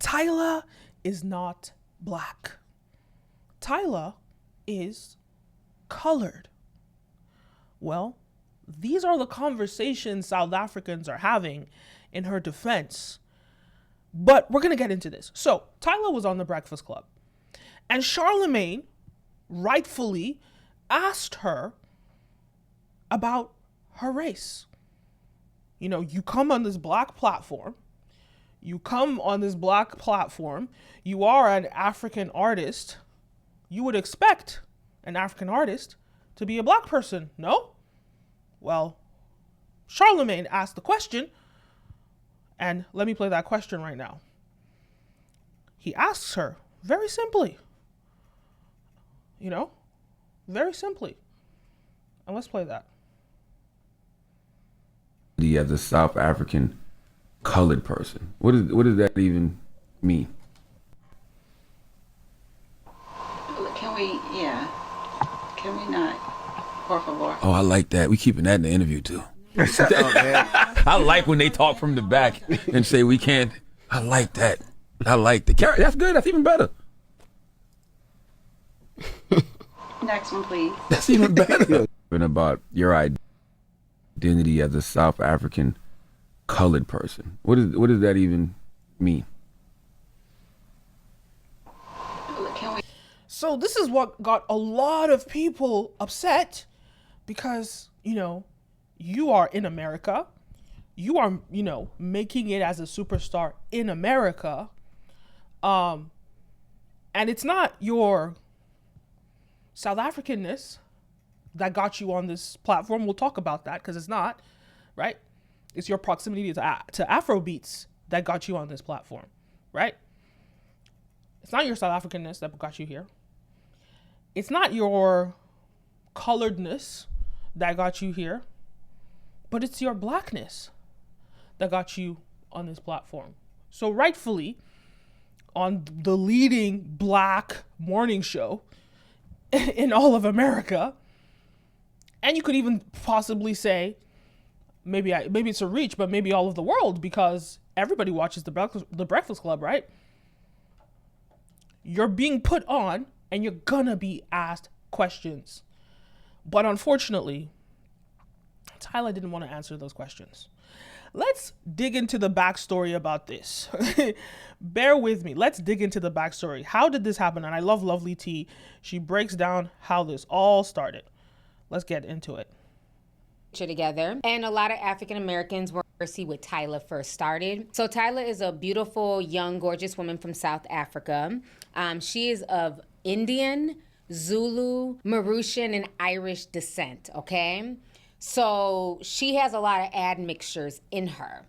Tyla is not black. Tyla is colored. Well, these are the conversations South Africans are having in her defense. But we're going to get into this. So, Tyla was on the Breakfast Club. And Charlamagne rightfully asked her about her race. You know, you come on this black platform. You are an African artist. You would expect an African artist to be a black person, no? Well, Charlamagne asked the question, and let me play that question right now. He asks her very simply, very simply. And let's play that. As a South African colored person, what does that even mean? Can we not, por favor? Oh, I like that. We keeping that in the interview too. I like when they talk from the back and say we can't. I like that. That's good. That's even better. Next one, please. That's even better. And about your identity as a South African colored person. What does that even mean? So this is what got a lot of people upset because, you are in America. You are, making it as a superstar in America. And it's not your South Africanness that got you on this platform. We'll talk about that because it's not, right? It's your proximity to Afro-beats that got you on this platform, right? It's not your South Africanness that got you here. It's not your coloredness that got you here, but it's your blackness that got you on this platform. So rightfully, on the leading black morning show in all of America, and you could even possibly say, maybe it's a reach, but maybe all of the world, because everybody watches the Breakfast Club, right? You're being put on, and you're gonna be asked questions. But unfortunately, Tyla didn't want to answer those questions. Let's dig into the backstory about this. Bear with me. Let's dig into the backstory. How did this happen? And I love Lovely T. She breaks down how this all started. Let's get into it. Together, and a lot of African Americans were see when Tyla first started. So Tyla is a beautiful, young, gorgeous woman from South Africa. She is of Indian, Zulu, Mauritian, and Irish descent, okay? So she has a lot of admixtures in her.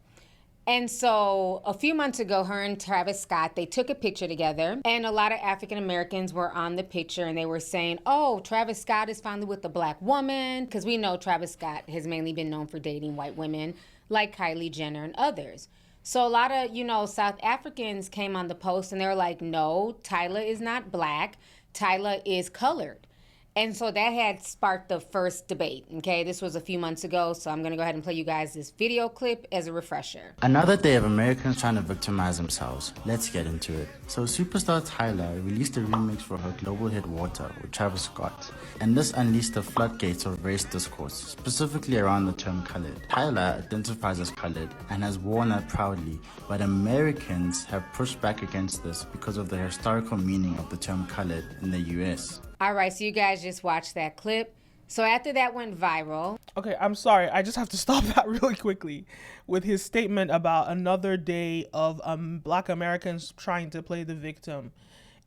And so a few months ago, her and Travis Scott, they took a picture together, and a lot of African Americans were on the picture, and they were saying, oh, Travis Scott is finally with a black woman, because we know Travis Scott has mainly been known for dating white women like Kylie Jenner and others. So a lot of, South Africans came on the post, and they were like, no, Tyla is not black. Tyla is colored. And so that had sparked the first debate, okay? This was a few months ago, so I'm going to go ahead and play you guys this video clip as a refresher. Another day of Americans trying to victimize themselves. Let's get into it. So superstar Tyla released a remix for her global hit Water with Travis Scott. And this unleashed the floodgates of race discourse, specifically around the term colored. Tyla identifies as colored and has worn that proudly, but Americans have pushed back against this because of the historical meaning of the term colored in the US. All right, so you guys just watched that clip. So after that went viral. Okay, I'm sorry. I just have to stop that really quickly with his statement about another day of black Americans trying to play the victim.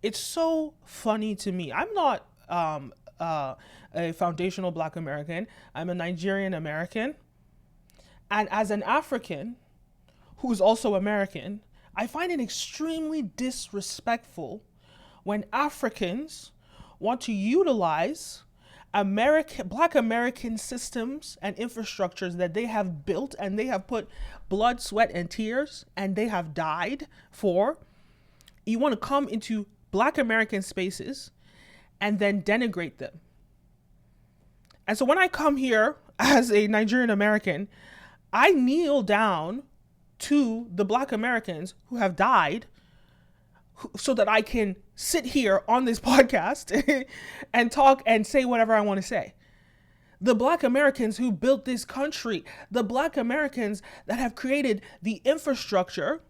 It's so funny to me. I'm not a foundational black American. I'm a Nigerian American. And as an African who's also American, I find it extremely disrespectful when Africans want to utilize black American systems and infrastructures that they have built and they have put blood, sweat, and tears and they have died for. You want to come into black American spaces and then denigrate them. And so when I come here as a Nigerian American, I kneel down to the black Americans who have died so that I can sit here on this podcast and talk and say whatever I want to say. The Black Americans who built this country, the Black Americans that have created the infrastructure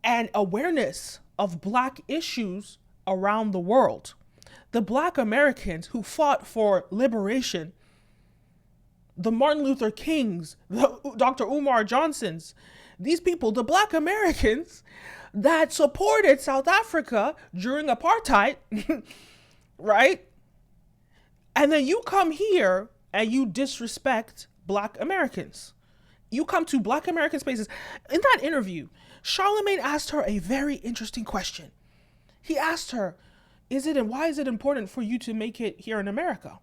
and awareness of Black issues around the world. The Black Americans who fought for liberation, the Martin Luther Kings, the Dr. Umar Johnsons, these people, the Black Americans that supported South Africa during apartheid, right? And then you come here and you disrespect Black Americans. You come to Black American spaces. In that interview, Charlamagne asked her a very interesting question. He asked her, why is it important for you to make it here in America?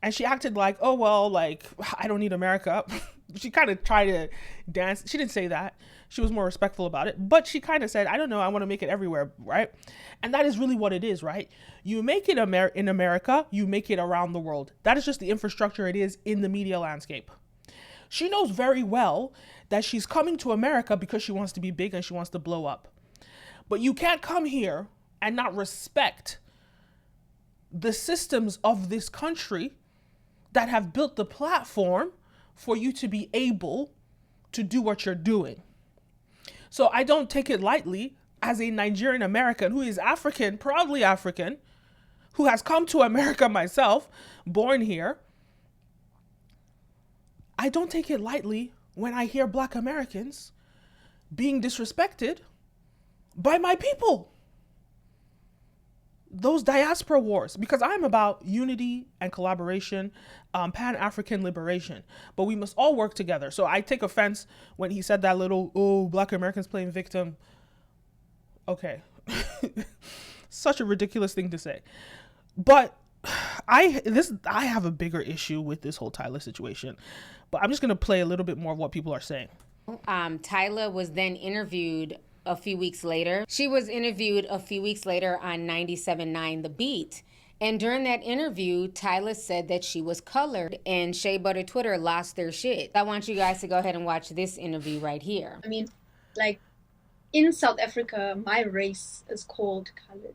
And she acted like, oh, well, like, I don't need America. She kind of tried to dance. She didn't say that. She was more respectful about it. But she kind of said, I don't know, I want to make it everywhere, right? And that is really what it is, right? You make it in America, you make it around the world. That is just the infrastructure it is in the media landscape. She knows very well that she's coming to America because she wants to be big and she wants to blow up. But you can't come here and not respect the systems of this country that have built the platform for you to be able to do what you're doing. So I don't take it lightly as a Nigerian American who is African, proudly African, who has come to America myself, born here. I don't take it lightly when I hear Black Americans being disrespected by my people. Those diaspora wars, because I'm about unity and collaboration, Pan-African liberation, but we must all work together. So I take offense when he said that little, oh, Black Americans playing victim. Okay. Such a ridiculous thing to say. But I have a bigger issue with this whole Tyla situation, but I'm just going to play a little bit more of what people are saying. Tyla was then interviewed a few weeks later. She was interviewed a few weeks later on 97.9 The Beat. And during that interview, Tyla said that she was colored, and Shea Butter Twitter lost their shit. I want you guys to go ahead and watch this interview right here. I mean, like, in South Africa, my race is called colored.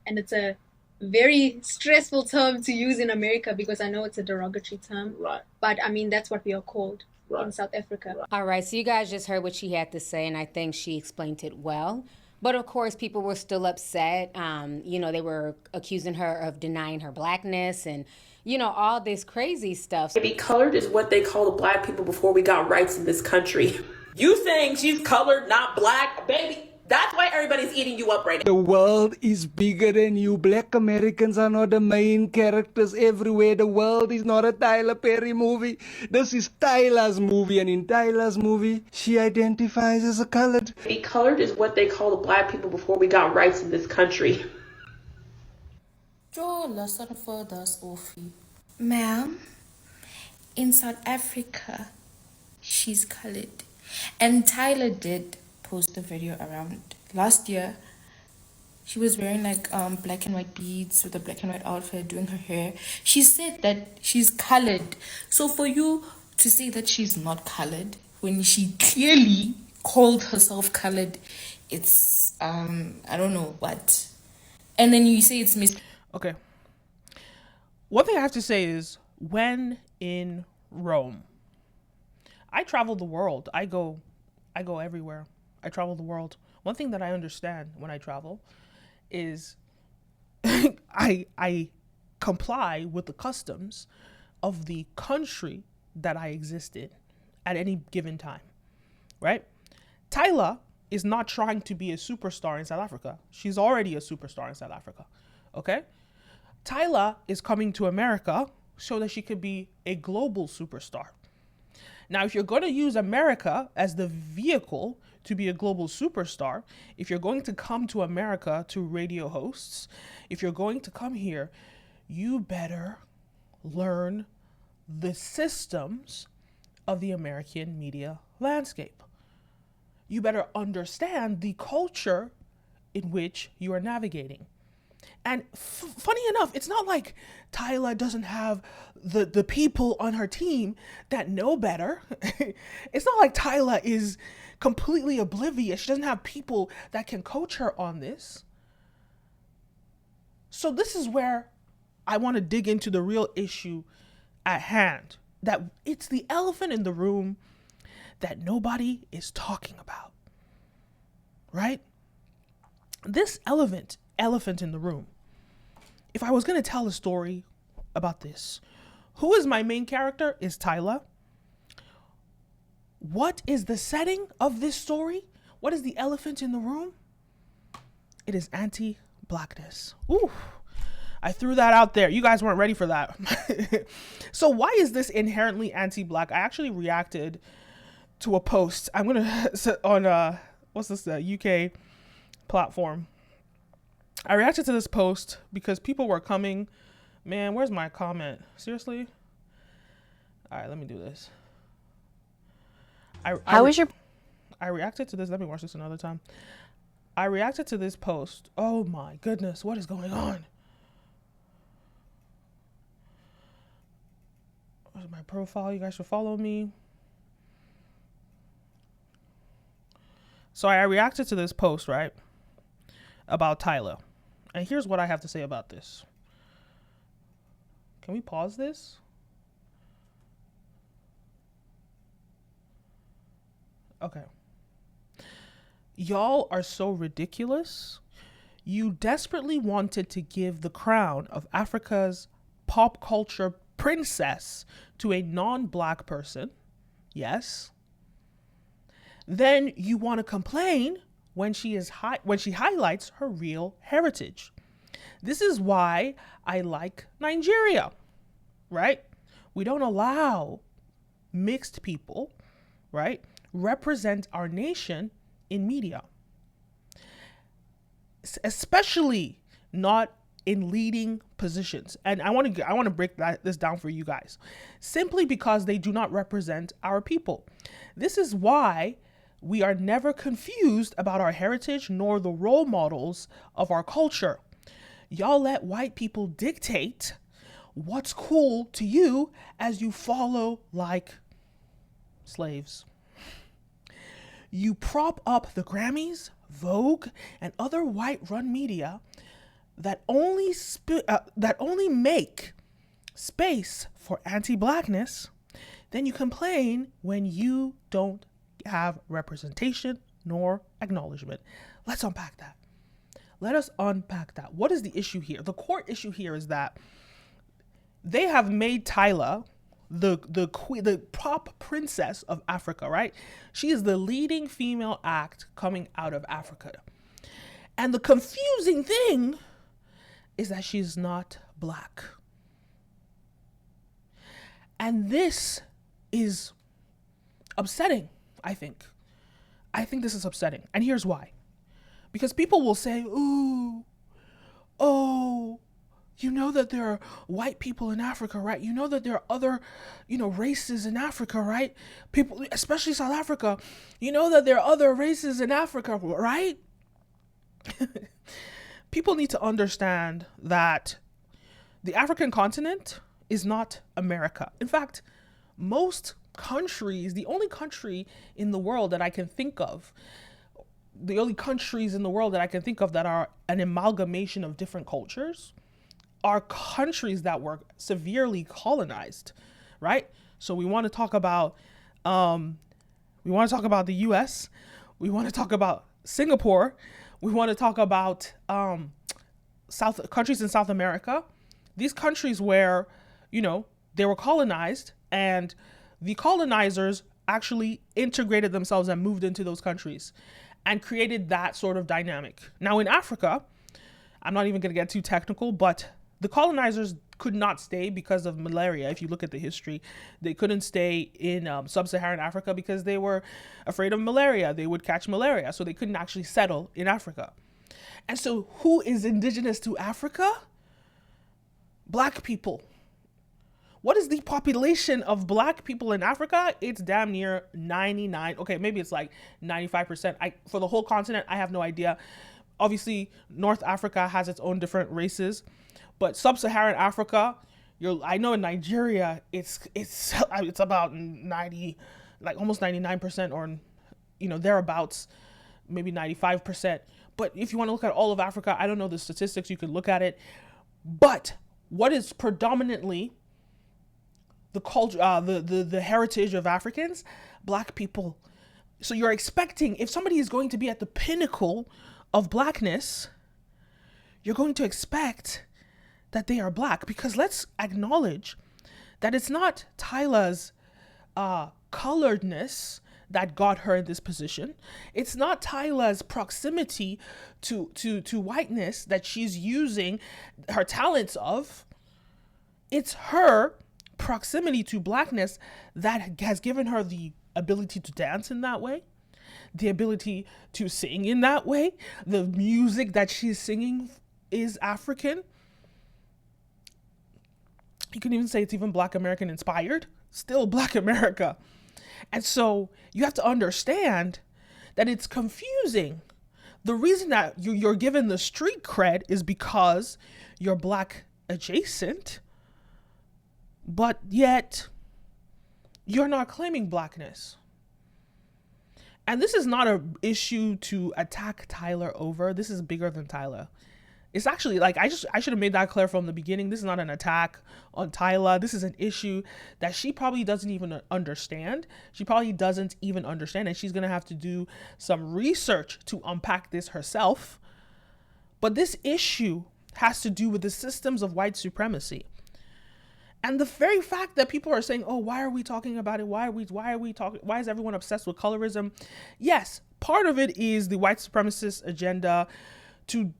And it's a very stressful term to use in America because I know it's a derogatory term. Right. But, I mean, that's what we are called. Right. In South Africa. All right, so you guys just heard what she had to say, and I think she explained it well. But of course, people were still upset. They were accusing her of denying her Blackness and, all this crazy stuff. Maybe colored is what they call the Black people before we got rights in this country. You saying she's colored, not Black, baby. That's why everybody's eating you up right now. The world is bigger than you. Black Americans are not the main characters everywhere. The world is not a Tyler Perry movie. This is Tyla's movie, and in Tyla's movie, she identifies as a colored. Maybe colored is what they call the Black people before we got rights in this country. Draw a lesson for us, Ophi. Ma'am, in South Africa, she's colored. And Tyla did post a video around last year. She was wearing like black and white beads with a black and white outfit, doing her hair. She said that she's colored. So for you to say that she's not colored when she clearly called herself colored, it's I don't know what. And then you say it's Okay. One thing I have to say is, when in Rome, I travel the world. I go everywhere. I travel the world. One thing that I understand when I travel is I comply with the customs of the country that I exist in at any given time, right? Tyla is not trying to be a superstar in South Africa. She's already a superstar in South Africa, okay? Tyla is coming to America so that she could be a global superstar. Now, if you're going to use America as the vehicle to be a global superstar, if you're going to come to America to radio hosts, if you're going to come here, you better learn the systems of the American media landscape. You better understand the culture in which you are navigating. And funny enough, it's not like Tyla doesn't have the people on her team that know better. It's not like Tyla is completely oblivious. She doesn't have people that can coach her on this. So this is where I want to dig into the real issue at hand. That it's the elephant in the room that nobody is talking about. Right? This elephant in the room. If I was going to tell a story about this, who is my main character is Tyla. What is the setting of this story? What is the elephant in the room? It is anti-blackness. Ooh, I threw that out there. You guys weren't ready for that. So why is this inherently anti-black? I actually reacted to a post. I'm going to on what's this, the UK platform. I reacted to this post because people were coming. Man, where's my comment? Seriously? All right, let me do this. I reacted to this. Let me watch this another time. I reacted to this post. Oh my goodness, what is going on? Where's my profile? You guys should follow me. So I reacted to this post, right? About Tyla. And here's what I have to say about this. Can we pause this? Okay. Y'all are so ridiculous. You desperately wanted to give the crown of Africa's pop culture princess to a non-black person. Yes. Then you want to complain when she highlights her real heritage. This is why I like Nigeria, right? We don't allow mixed people, right, represent our nation in media, especially not in leading positions. And I want to break this down for you guys, simply because they do not represent our people. This is why we are never confused about our heritage nor the role models of our culture. Y'all let white people dictate what's cool to you as you follow like slaves. You prop up the Grammys, Vogue, and other white-run media that only make space for anti-blackness. Then you complain when you don't have representation nor acknowledgement. Let's unpack that. Let us unpack that. What is the issue here? The core issue here is that they have made Tyla the queen, the pop princess of Africa, right? She is the leading female act coming out of Africa. And the confusing thing is that she's not black. And this is upsetting, I think. I think this is upsetting. And here's why. Because people will say, ooh, oh, you know that there are white people in Africa, right? You know that there are other, races in Africa, right? People, especially South Africa, you know that there are other races in Africa, right? People need to understand that the African continent is not America. In fact, most countries, the only country in the world that I can think of, the only countries in the world that I can think of that are an amalgamation of different cultures are countries that were severely colonized, right? So we want to talk about the US, we want to talk about Singapore, we want to talk about countries in South America, these countries where, they were colonized and the colonizers actually integrated themselves and moved into those countries and created that sort of dynamic. Now in Africa, I'm not even going to get too technical, but the colonizers could not stay because of malaria. If you look at the history, they couldn't stay in sub-Saharan Africa because they were afraid of malaria. They would catch malaria, so they couldn't actually settle in Africa. And so who is indigenous to Africa? Black people. What is the population of black people in Africa? It's damn near 99. Okay, maybe it's like 95%. For the whole continent, I have no idea. Obviously, North Africa has its own different races, but sub-Saharan Africa, I know in Nigeria, it's about 90, like almost 99%, or thereabouts, maybe 95%. But if you want to look at all of Africa, I don't know the statistics, you could look at it. But what is predominantly the culture, the heritage of Africans? Black people. So you're expecting, if somebody is going to be at the pinnacle of blackness, you're going to expect that they are black, because let's acknowledge that it's not Tyla's coloredness that got her in this position. It's not Tyla's proximity to whiteness that she's using her talents of. It's her proximity to blackness that has given her the ability to dance in that way, the ability to sing in that way. The music that she's singing is African. You can even say it's even Black American inspired, still Black America. And so you have to understand that it's confusing. The reason that you're given the street cred is because you're Black adjacent, but yet you're not claiming blackness. And this is not an issue to attack Tyla over. This is bigger than Tyla. It's actually like, I should have made that clear from the beginning. This is not an attack on Tyla. This is an issue that she probably doesn't even understand. She probably doesn't even understand, and she's going to have to do some research to unpack this herself. But this issue has to do with the systems of white supremacy. And the very fact that people are saying, oh, why are we talking about it? Why is everyone obsessed with colorism? Yes, part of it is the white supremacist agenda to,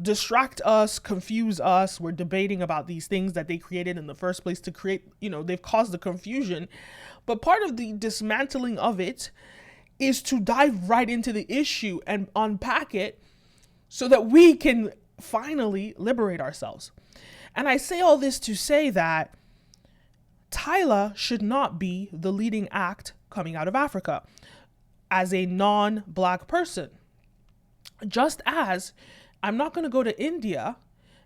distract us, confuse us. We're debating about these things that they created in the first place to create, they've caused the confusion. But part of the dismantling of it is to dive right into the issue and unpack it so that we can finally liberate ourselves. And I say all this to say that Tyla should not be the leading act coming out of Africa as a non-Black person. Just as I'm not going to go to India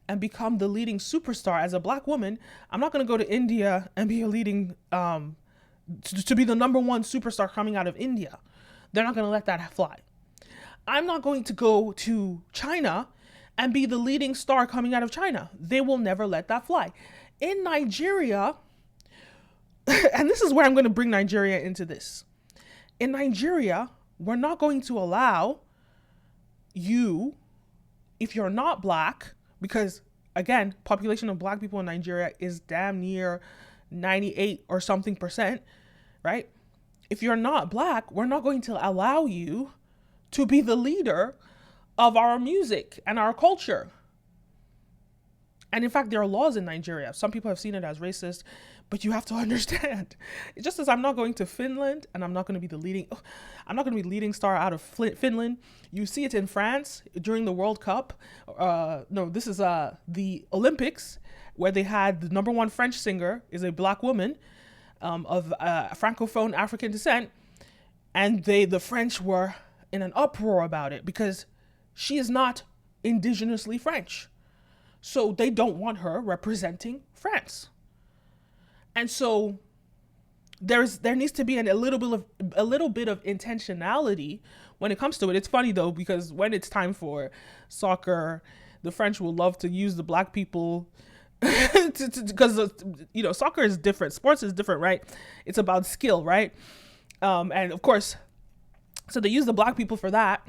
and become the leading superstar as a Black woman. I'm not going to go to India and be a leading, to be the number one superstar coming out of India. They're not going to let that fly. I'm not going to go to China and be the leading star coming out of China. They will never let that fly. In Nigeria, and this is where I'm going to bring Nigeria into this. In Nigeria, we're not going to allow you, if you're not Black, because again, population of Black people in Nigeria is damn near 98 or something %, right? If you're not Black, we're not going to allow you to be the leader of our music and our culture. And in fact, there are laws in Nigeria. Some people have seen it as racist, but you have to understand. It's just as I'm not going to Finland and I'm not going to be the leading star out of Finland. You see it in France during the World Cup. This is the Olympics, where they had the number one French singer is a Black woman of Francophone African descent. And the French were in an uproar about it because she is not indigenously French. So they don't want her representing France. And so there needs to be a little bit of intentionality when it comes to it. It's funny though, because when it's time for soccer, the French will love to use the Black people because soccer is different. Sports is different, right? It's about skill, right? And of course, so they use the Black people for that.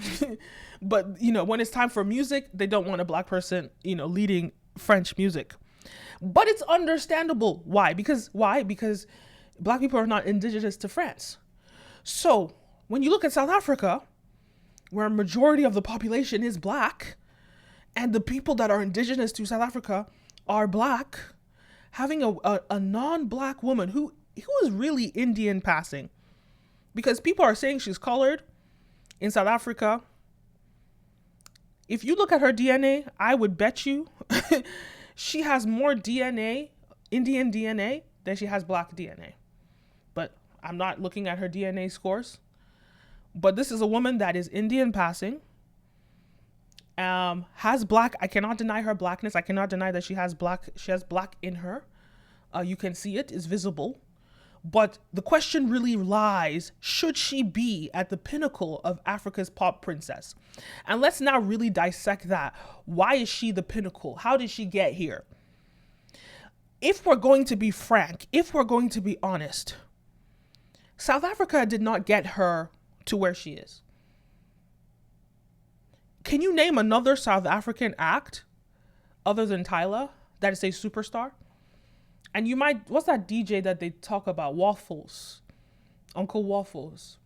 But, when it's time for music, they don't want a Black person, leading French music. But it's understandable. Why? Because Black people are not indigenous to France. So when you look at South Africa, where a majority of the population is Black, and the people that are indigenous to South Africa are Black, having a non-Black woman who is really Indian passing, because people are saying she's colored in South Africa. If you look at her DNA, I would bet you she has more DNA, Indian DNA, than she has Black DNA. But I'm not looking at her DNA scores. But this is a woman that is Indian passing, has Black. I cannot deny her Blackness. I cannot deny that she has Black in her. You can see it, it's visible. But the question really lies, should she be at the pinnacle of Africa's pop princess? And let's now really dissect that. Why is she the pinnacle? How did she get here? If we're going to be frank, if we're going to be honest, South Africa did not get her to where she is. Can you name another South African act other than Tyla that is a superstar? And you might, what's that DJ that they talk about? Waffles. Uncle Waffles.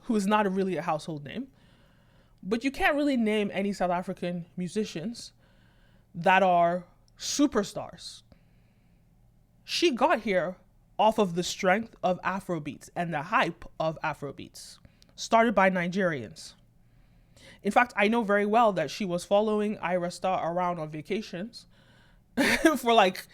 Who is not really a household name. But you can't really name any South African musicians that are superstars. She got here off of the strength of Afrobeats and the hype of Afrobeats, started by Nigerians. In fact, I know very well that she was following Ira Star around on vacations for like,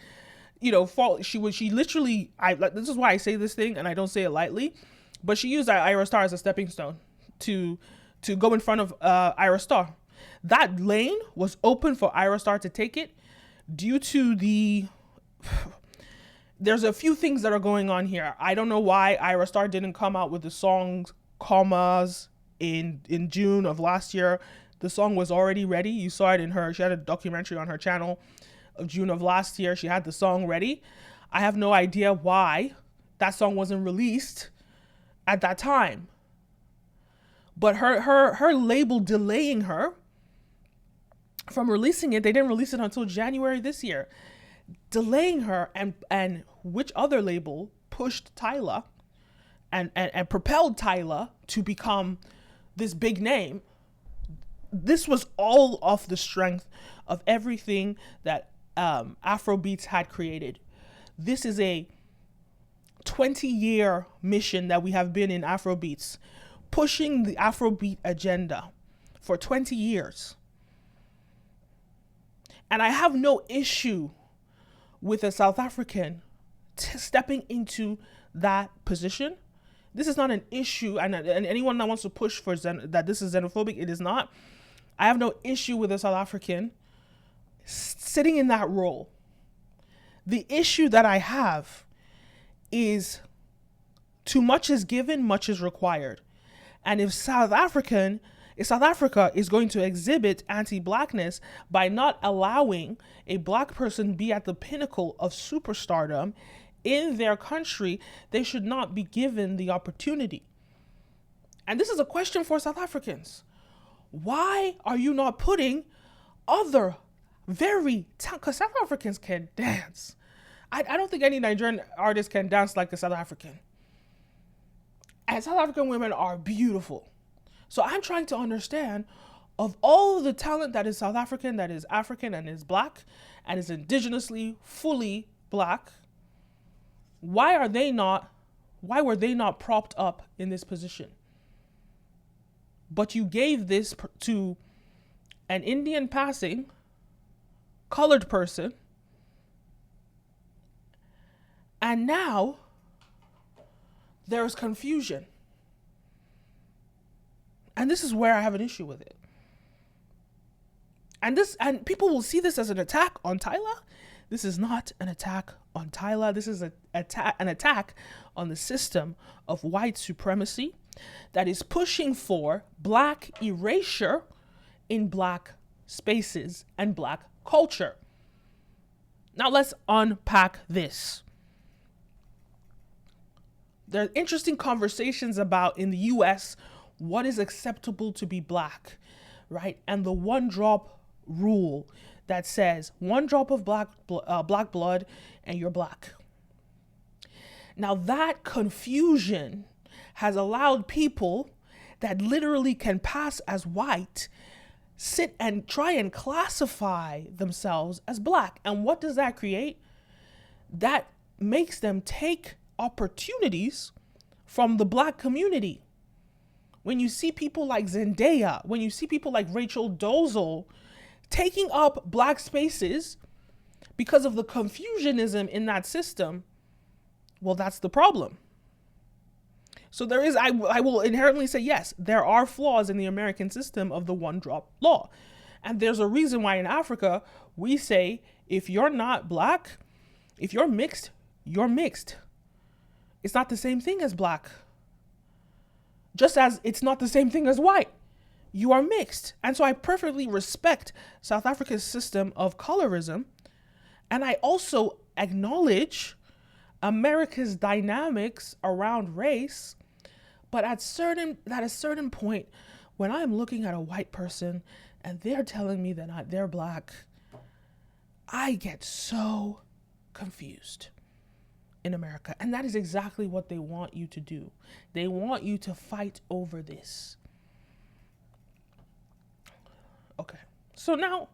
you know, she literally, this is why I say this thing and I don't say it lightly, but she used Ira Star as a stepping stone to go in front of Ira Star. That lane was open for Ira Star to take it due to there's a few things that are going on here. I don't know why Ira Star didn't come out with the song Commas in June of last year. The song was already ready. You saw it she had a documentary on her channel of June of last year. She had the song ready. I have no idea why that song wasn't released at that time. But her label delaying her from releasing it, they didn't release it until January this year. Delaying her, and which other label pushed Tyla and propelled Tyla to become this big name. This was all off the strength of everything that Afrobeats had created. This is a 20-year mission that we have been in Afrobeats, pushing the Afrobeat agenda for 20 years. And I have no issue with a South African stepping into that position. This is not an issue, and anyone that wants to push for that this is xenophobic, it is not. I have no issue with a South African sitting in that role. The issue that I have is too much is given, much is required. And if South Africa is going to exhibit anti-blackness by not allowing a black person be at the pinnacle of superstardom in their country, they should not be given the opportunity. And this is a question for South Africans. Why are you not putting other because South Africans can dance. I don't think any Nigerian artist can dance like a South African. And South African women are beautiful. So I'm trying to understand, of all the talent that is South African, that is African and is black and is indigenously fully black, why were they not propped up in this position? But you gave this to an Indian passing colored person, and now there's confusion. And this is where I have an issue with it. And people will see this as an attack on Tyla. This is not an attack on Tyla. This is an attack on the system of white supremacy that is pushing for black erasure in black spaces and black culture. Now let's unpack this. There are interesting conversations about, in the US, what is acceptable to be black, right? And the one drop rule that says 1 drop of black blood and you're black. Now that confusion has allowed people that literally can pass as white sit and try and classify themselves as black. And what does that create? That makes them take opportunities from the black community. When you see people like Zendaya, when you see people like Rachel Dolezal taking up black spaces because of the confusionism in that system, well, that's the problem. So there is, I will inherently say, yes, there are flaws in the American system of the 1 drop law. And there's a reason why in Africa, we say, if you're not black, if you're mixed, you're mixed. it's not the same thing as black. Just as it's not the same thing as white. You are mixed. And so I perfectly respect South Africa's system of colorism. And I also acknowledge America's dynamics around race. But at a certain point, when I'm looking at a white person and they're telling me that they're black, I get so confused in America. And that is exactly what they want you to do. They want you to fight over this. Okay. So now,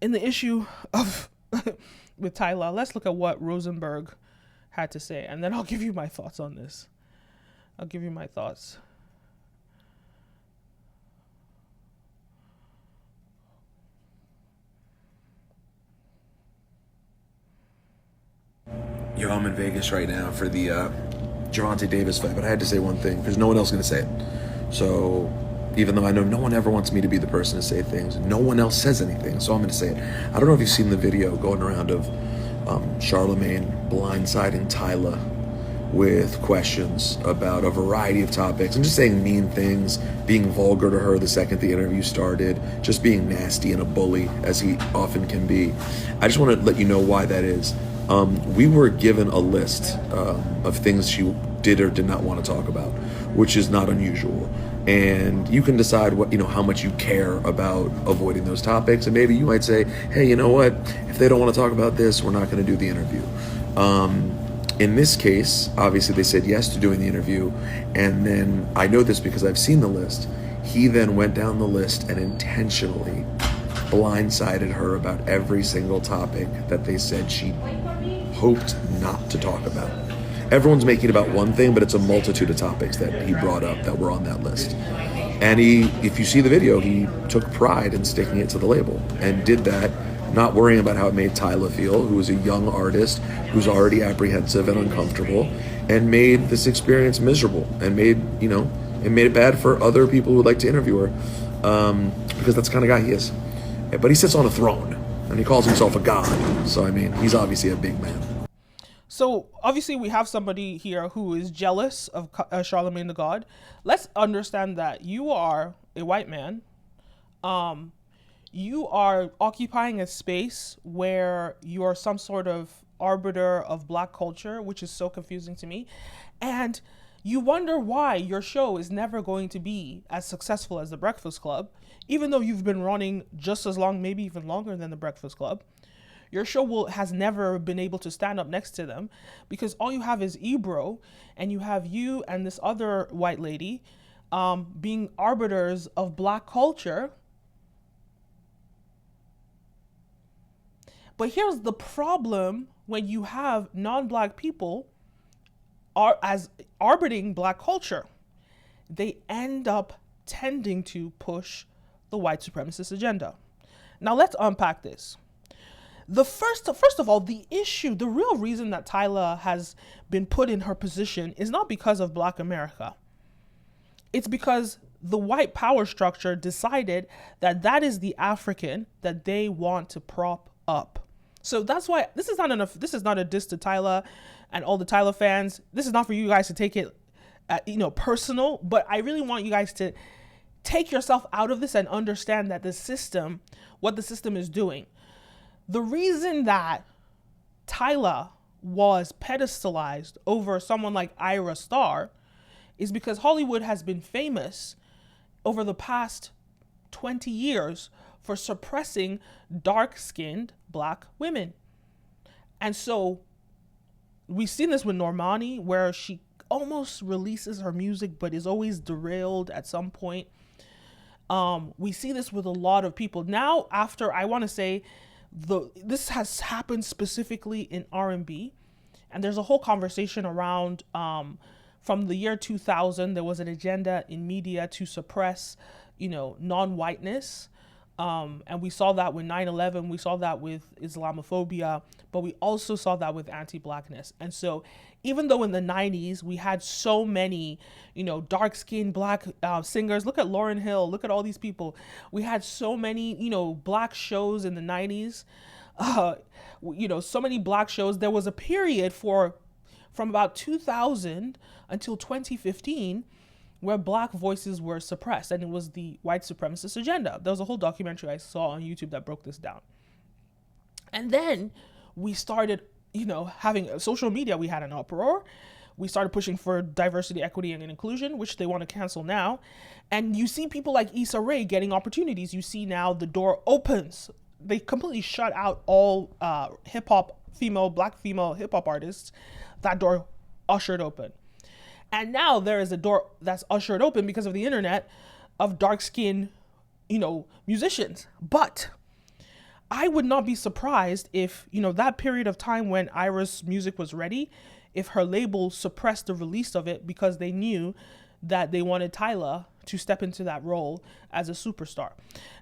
in the issue of with Tyla, let's look at what Rosenberg had to say, and then I'll give you my thoughts on this. I'll give you my thoughts. Yo, I'm in Vegas right now for the Gervonta Davis fight, but I had to say one thing because no one else is going to say it. So even though I know no one ever wants me to be the person to say things, no one else says anything, so I'm going to say it. I don't know if you've seen the video going around of Charlamagne blindsiding Tyla with questions about a variety of topics and just saying mean things, being vulgar to her the second the interview started, just being nasty and a bully as he often can be. I just want to let you know why that is. We were given a list of things she did or did not want to talk about, which is not unusual. And you can decide what, how much you care about avoiding those topics. And maybe you might say, hey, you know what? If they don't want to talk about this, we're not going to do the interview. In this case, obviously they said yes to doing the interview. And then I know this because I've seen the list. He then went down the list and intentionally blindsided her about every single topic that they said she hoped not to talk about. Everyone's making about one thing, but it's a multitude of topics that he brought up that were on that list. And if you see the video, he took pride in sticking it to the label and did that, not worrying about how it made Tyla feel, who is a young artist who's already apprehensive and uncomfortable, and made this experience miserable and made it bad for other people who would like to interview her, because that's the kind of guy he is. But he sits on a throne and he calls himself a god. So, I mean, he's obviously a big man. So obviously we have somebody here who is jealous of Charlamagne the God. Let's understand that you are a white man. You are occupying a space where you are some sort of arbiter of black culture, which is so confusing to me. And you wonder why your show is never going to be as successful as The Breakfast Club, even though you've been running just as long, maybe even longer than The Breakfast Club. Your show has never been able to stand up next to them because all you have is Ebro, and you have you and this other white lady being arbiters of black culture. But here's the problem when you have non-black people as arbitering black culture. They end up tending to push the white supremacist agenda. Now let's unpack this. First of all, the real reason that Tyla has been put in her position is not because of Black America. It's because the white power structure decided that is the African that they want to prop up. So that's why this is not a diss to Tyla and all the Tyla fans. This is not for you guys to take it personal, but I really want you guys to take yourself out of this and understand that what the system is doing. The reason that Tyla was pedestalized over someone like Ira Star is because Hollywood has been famous over the past 20 years for suppressing dark-skinned black women. And so we've seen this with Normani, where she almost releases her music but is always derailed at some point. We see this with a lot of people. Now, after, I want to say, this has happened specifically in R&B, and there's a whole conversation around from the year 2000 there was an agenda in media to suppress non-whiteness, and we saw that with 9/11, we saw that with Islamophobia, but we also saw that with anti-Blackness. And so even though in the 90s we had so many dark-skinned black singers, look at Lauryn Hill, look at all these people, we had so many black shows in the 90s, so many black shows. There was a period for from about 2000 until 2015, where black voices were suppressed, and it was the white supremacist agenda. There was a whole documentary I saw on YouTube that broke this down. And then we started, having social media. We had an uproar. We started pushing for diversity, equity, and inclusion, which they want to cancel now. And you see people like Issa Rae getting opportunities. You see now the door opens. They completely shut out all black female hip hop artists. That door ushered open. And now there is a door that's ushered open because of the internet of dark-skinned, musicians. But I would not be surprised if, that period of time when Ira's music was ready, if her label suppressed the release of it because they knew that they wanted Tyla to step into that role as a superstar.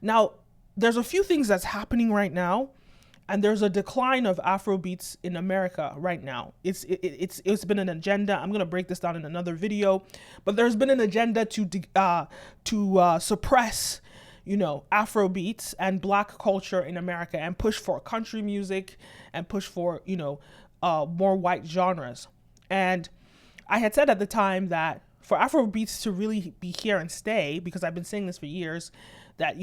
Now, there's a few things that's happening right now, and there's a decline of Afrobeats in America right now. It's been an agenda. I'm gonna break this down in another video, but there's been an agenda to suppress, Afrobeats and black culture in America, and push for country music and push for more white genres. And I had said at the time that for Afrobeats to really be here and stay, because I've been saying this for years, that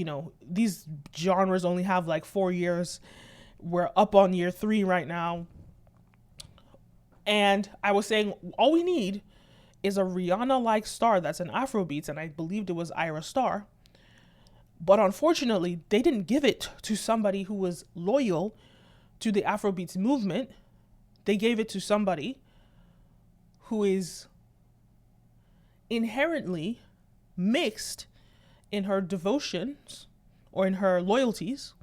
these genres only have like 4 years. We're up on year 3 right now. And I was saying all we need is a Rihanna-like star that's an Afrobeats, and I believed it was Ira Star. But unfortunately, they didn't give it to somebody who was loyal to the Afrobeats movement. They gave it to somebody who is inherently mixed in her devotions or in her loyalties,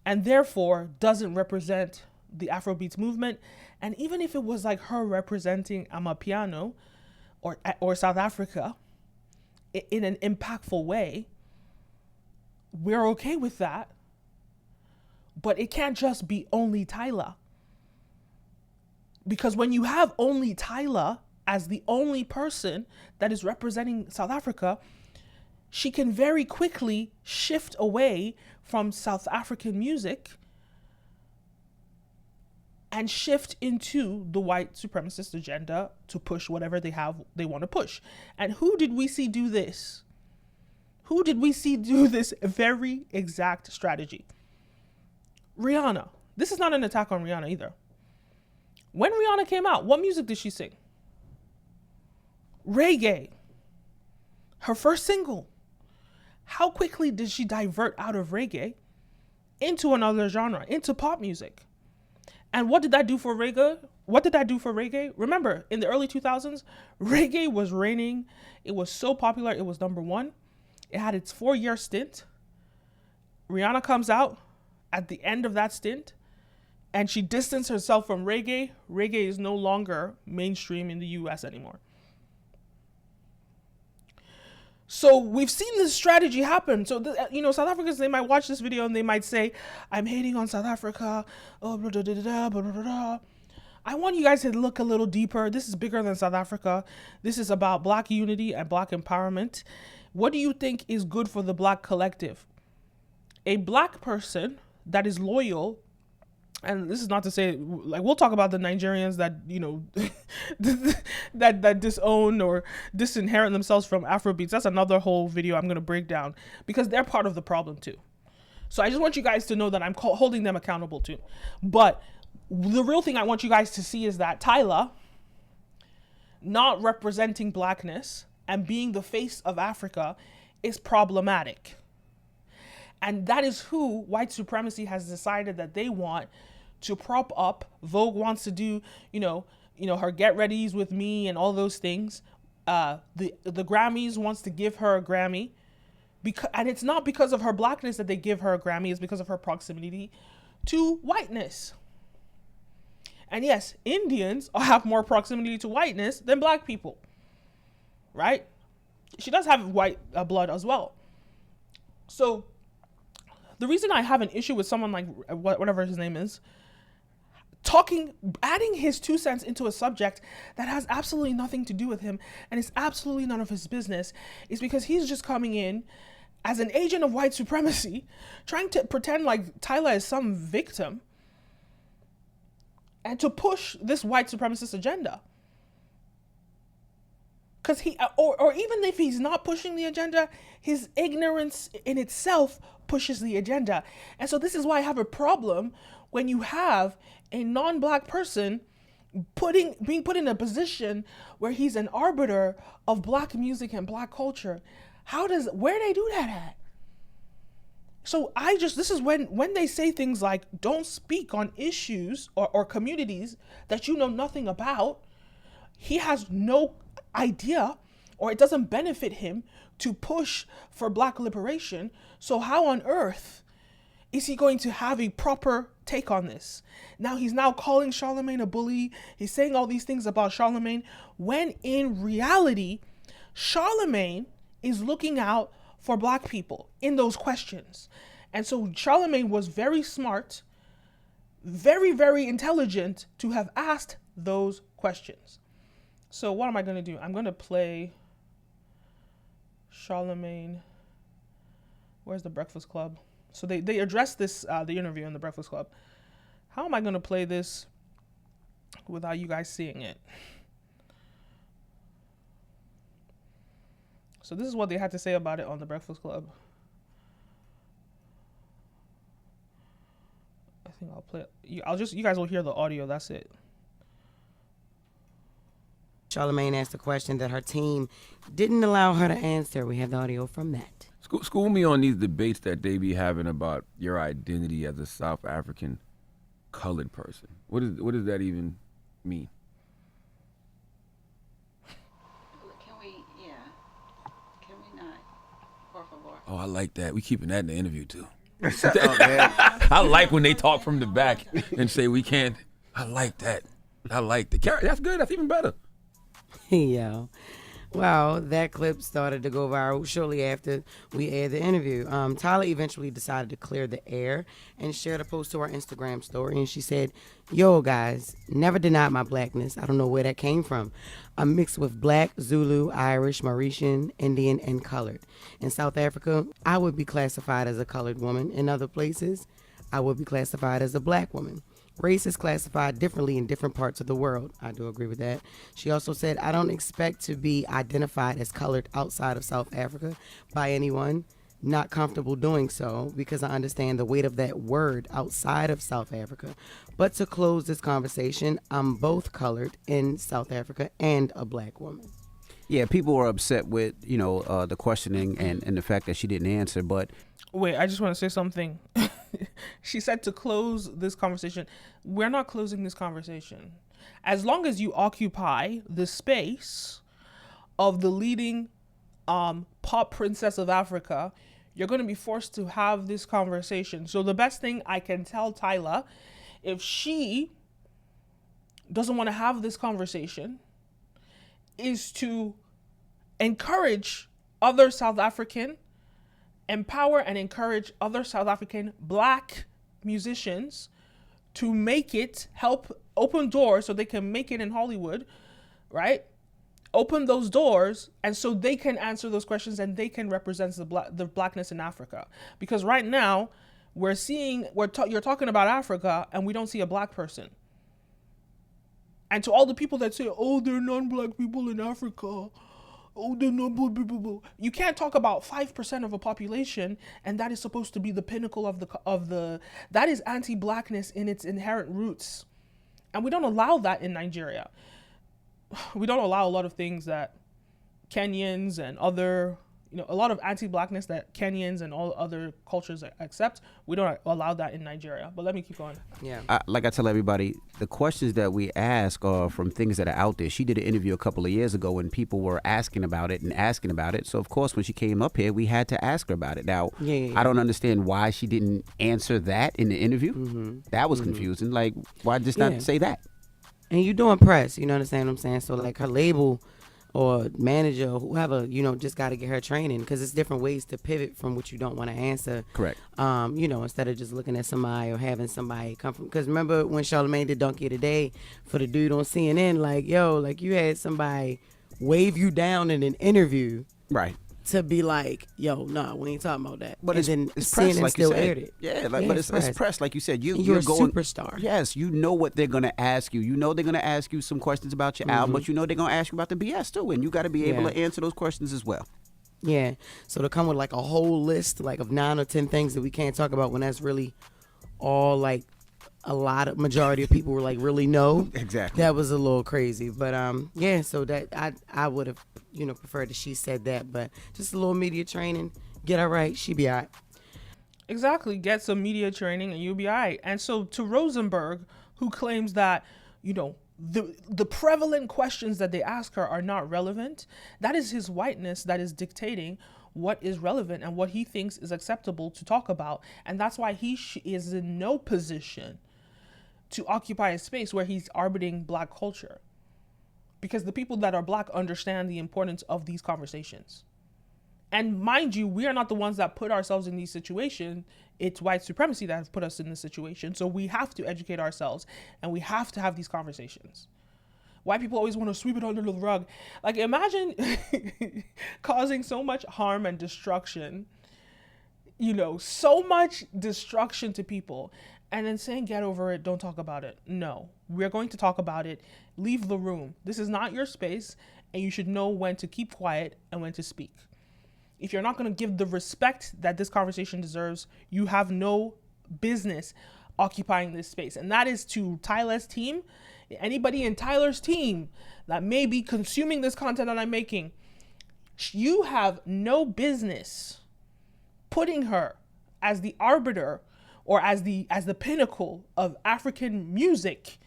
and therefore doesn't represent the Afrobeats movement. And even if it was like her representing Amapiano or South Africa in an impactful way, we're okay with that. But it can't just be only Tyla. Because when you have only Tyla as the only person that is representing South Africa, she can very quickly shift away from South African music and shift into the white supremacist agenda to push whatever they want to push. And who did we see do this? Who did we see do this very exact strategy? Rihanna. This is not an attack on Rihanna either. When Rihanna came out, what music did she sing? Reggae. Her first single. How quickly did she divert out of reggae into another genre, into pop music? And what did that do for reggae? Remember, in the early 2000s, reggae was reigning. It was so popular. It was number 1. It had its 4-year stint. Rihanna comes out at the end of that stint, and she distanced herself from reggae. Reggae is no longer mainstream in the US anymore. So we've seen this strategy happen. So, South Africans, they might watch this video and they might say, I'm hating on South Africa. Oh, blah, blah, blah, blah, blah, blah, blah. I want you guys to look a little deeper. This is bigger than South Africa. This is about black unity and black empowerment. What do you think is good for the black collective? A black person that is loyal, and this is not to say, like, we'll talk about the Nigerians that, that disown or disinherit themselves from Afrobeats. That's another whole video I'm going to break down, because they're part of the problem too. So I just want you guys to know that I'm holding them accountable too. But the real thing I want you guys to see is that Tyla not representing blackness and being the face of Africa is problematic. And that is who white supremacy has decided that they want to prop up. Vogue wants to do, her get readies with me and all those things. The Grammys wants to give her a Grammy, and it's not because of her blackness that they give her a Grammy. It's because of her proximity to whiteness. And yes, Indians have more proximity to whiteness than black people, right? She does have white blood as well. So the reason I have an issue with someone like whatever his name is, adding his 2 cents into a subject that has absolutely nothing to do with him and is absolutely none of his business, is because he's just coming in as an agent of white supremacy, trying to pretend like Tyla is some victim. and to push this white supremacist agenda. Because or even if he's not pushing the agenda, his ignorance in itself pushes the agenda. And so this is why I have a problem when you have a non-black person being put in a position where he's an arbiter of black music and black culture. Where they do that at? So this is when they say things like, don't speak on issues or communities that you know nothing about. He has no idea, or it doesn't benefit him to push for black liberation. So how on earth is he going to have a proper take on this? Now he's now calling Charlamagne a bully. He's saying all these things about Charlamagne, when in reality, Charlamagne is looking out for black people in those questions. And so Charlamagne was very smart, very, very intelligent to have asked those questions. So what am I going to do? I'm going to play Charlamagne. Where's the Breakfast Club? So they addressed this, the interview in the Breakfast Club. How am I going to play this without you guys seeing it? So this is what they had to say about it on the Breakfast Club. I think I'll play it. You guys will hear the audio. That's it. Charlamagne asked a question that her team didn't allow her to answer. We have the audio from that. School me on these debates that they be having about your identity as a South African colored person. What does that even mean? Can we not? Por favor. Oh, I like that. We keeping that in the interview too. I like when they talk from the back and say we can't. I like that. I like the character. That's good. That's even better. Yo. Well, that clip started to go viral shortly after we aired the interview. Tyla eventually decided to clear the air and shared a post to her Instagram story. And she said, yo, guys, never denied my blackness. I don't know where that came from. I'm mixed with black, Zulu, Irish, Mauritian, Indian, and colored. In South Africa, I would be classified as a colored woman. In other places, I would be classified as a black woman. Race is classified differently in different parts of the world. I do agree with that. She also said, I don't expect to be identified as colored outside of South Africa by anyone. Not comfortable doing so because I understand the weight of that word outside of South Africa. But to close this conversation, I'm both colored in South Africa and a black woman. Yeah, people were upset with, the questioning and the fact that she didn't answer, but... Wait, I just want to say something. She said to close this conversation. We're not closing this conversation. As long as you occupy the space of the leading pop princess of Africa, you're going to be forced to have this conversation. So the best thing I can tell Tyla, if she doesn't want to have this conversation, is to encourage other South African, empower and encourage other South African black musicians to make it, help open doors so they can make it in Hollywood, right? Open those doors, and so they can answer those questions and they can represent the blackness in Africa. Because right now, you're talking about Africa and we don't see a black person. And to all the people that say, oh, there are non-black people in Africa, oh, they're not black people. You can't talk about 5% of a population, and that is supposed to be the pinnacle of the that is anti-blackness in its inherent roots. And we don't allow that in Nigeria. We don't allow a lot of things that Kenyans and other, a lot of anti-blackness that Kenyans and all other cultures accept. We don't allow that in Nigeria. But let me keep going. Yeah. Like I tell everybody, the questions that we ask are from things that are out there. She did an interview a couple of years ago when people were asking about it. So, of course, when she came up here, we had to ask her about it. Now, I don't understand why she didn't answer that in the interview. Mm-hmm. That was confusing. Like, why just not say that? And you doing press, you understand what I'm saying? So, like, her label or manager or whoever, just got to get her training, because it's different ways to pivot from what you don't want to answer. Correct. Instead of just looking at somebody or having somebody come from, because remember when Charlamagne did Donkey of the Day for the dude on CNN, like, yo, like you had somebody wave you down in an interview. Right. to be like, yo, nah, we ain't talking about that. But and it's press, like you still said. aired it. Yeah, but it's press, like you said. You're a going, superstar. Yes, you know what they're gonna ask you. You know they're gonna ask you some questions about your album, but you know they're gonna ask you about the BS too, and you got to be able to answer those questions as well. Yeah. So to come with like a whole list, like of 9 or 10 things that we can't talk about, when that's really all like a lot of majority of people were like really no. Exactly. That was a little crazy, but yeah. So that I would have preferred that she said that, but just a little media training, get her right, she be alright. Exactly, get some media training and you'll be alright. And so to Rosenberg, who claims that the prevalent questions that they ask her are not relevant, that is his whiteness that is dictating what is relevant and what he thinks is acceptable to talk about, and that's why he is in no position to occupy a space where he's arbitering Black culture, because the people that are Black understand the importance of these conversations. And mind you, we are not the ones that put ourselves in these situations. It's white supremacy that has put us in this situation. So we have to educate ourselves and we have to have these conversations. White people always want to sweep it under the rug. Like, imagine causing so much harm and destruction, so much destruction to people, and then saying, get over it, don't talk about it. No, we're going to talk about it. Leave the room. This is not your space, and you should know when to keep quiet and when to speak. If you're not going to give the respect that this conversation deserves, you have no business occupying this space. And that is to Tyla's team. Anybody in Tyler's team that may be consuming this content that I'm making, you have no business putting her as the arbiter or as the pinnacle of African music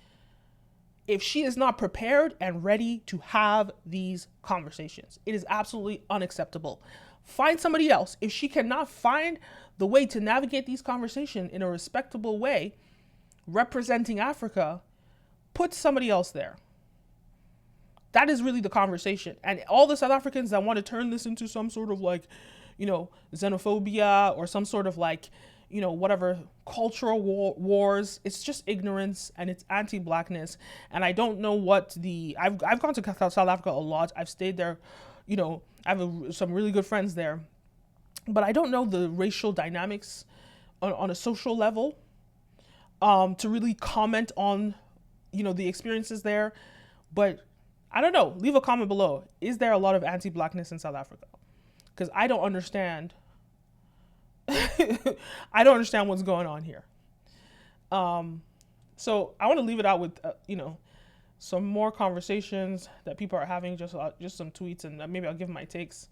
if she is not prepared and ready to have these conversations. It is absolutely unacceptable. Find somebody else. If she cannot find the way to navigate these conversations in a respectable way, representing Africa, put somebody else there. That is really the conversation. And all the South Africans that want to turn this into some sort of xenophobia or some sort of whatever cultural wars, it's just ignorance and it's anti-Blackness. And I don't know what I've gone to South Africa a lot. I've stayed there, I have some really good friends there, but I don't know the racial dynamics on a social level to really comment on the experiences there. But I don't know, leave a comment below. Is there a lot of anti-Blackness in South Africa? Because I don't understand. I don't understand what's going on here. So I want to leave it out with, some more conversations that people are having, just some tweets, and maybe I'll give my takes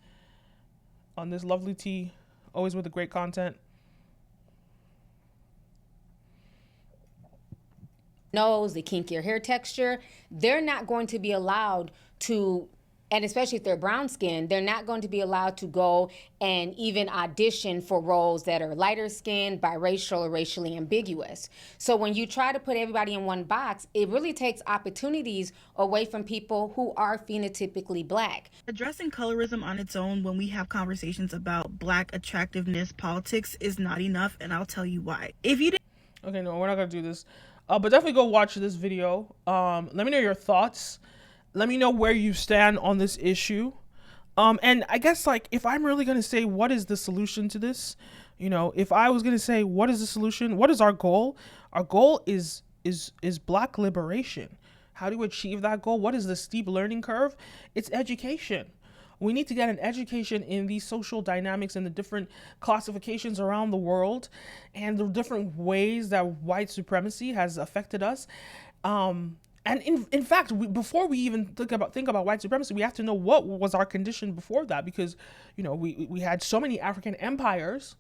on this lovely tea, always with the great content. Nose, the kinkier hair texture, they're not going to be allowed to, and especially if they're brown skinned, they're not going to be allowed to go and even audition for roles that are lighter skinned, biracial, or racially ambiguous. So when you try to put everybody in one box, it really takes opportunities away from people who are phenotypically Black. Addressing colorism on its own when we have conversations about Black attractiveness politics is not enough, and I'll tell you why. If you didn't... Okay, no, we're not going to do this. But definitely go watch this video. Let me know your thoughts. Let me know where you stand on this issue. And I guess if I'm really going to say what is the solution to this, if I was going to say what is the solution, what is our goal? Our goal is Black liberation. How do we achieve that goal? What is the steep learning curve? It's education. We need to get an education in these social dynamics and the different classifications around the world and the different ways that white supremacy has affected us. And in fact, before we even think about white supremacy, we have to know what was our condition before that, because, we had so many African empires.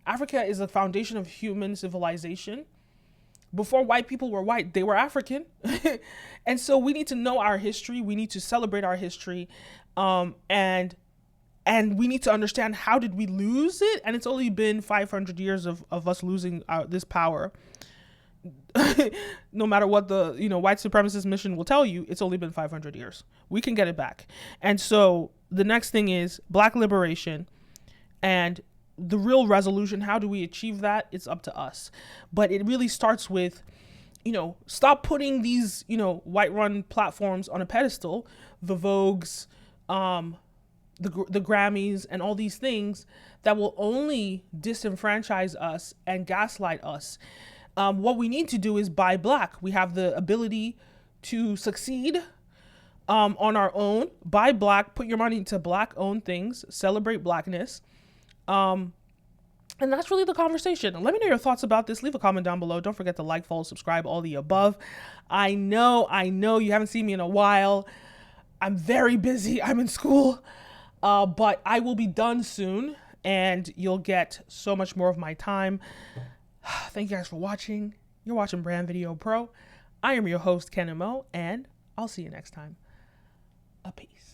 Africa is the foundation of human civilization. Before white people were white, they were African. And so we need to know our history. We need to celebrate our history. And we need to understand, how did we lose it? And it's only been 500 years of us losing this power. No matter what the white supremacist mission will tell you, it's only been 500 years. We can get it back. And so the next thing is Black liberation, and the real resolution. How do we achieve that? It's up to us. But it really starts with, stop putting these, white run platforms on a pedestal, the Vogues, the Grammys and all these things that will only disenfranchise us and gaslight us. What we need to do is buy black. We have the ability to succeed on our own. Buy black, put your money into black owned things, celebrate blackness. And that's really the conversation. Let me know your thoughts about this. Leave a comment down below. Don't forget to like, follow, subscribe, all the above. I know you haven't seen me in a while. I'm very busy. I'm in school. But I will be done soon, and you'll get so much more of my time. Thank you guys for watching. You're watching Brand Video Pro. I am your host, Kenim O, and I'll see you next time. A peace.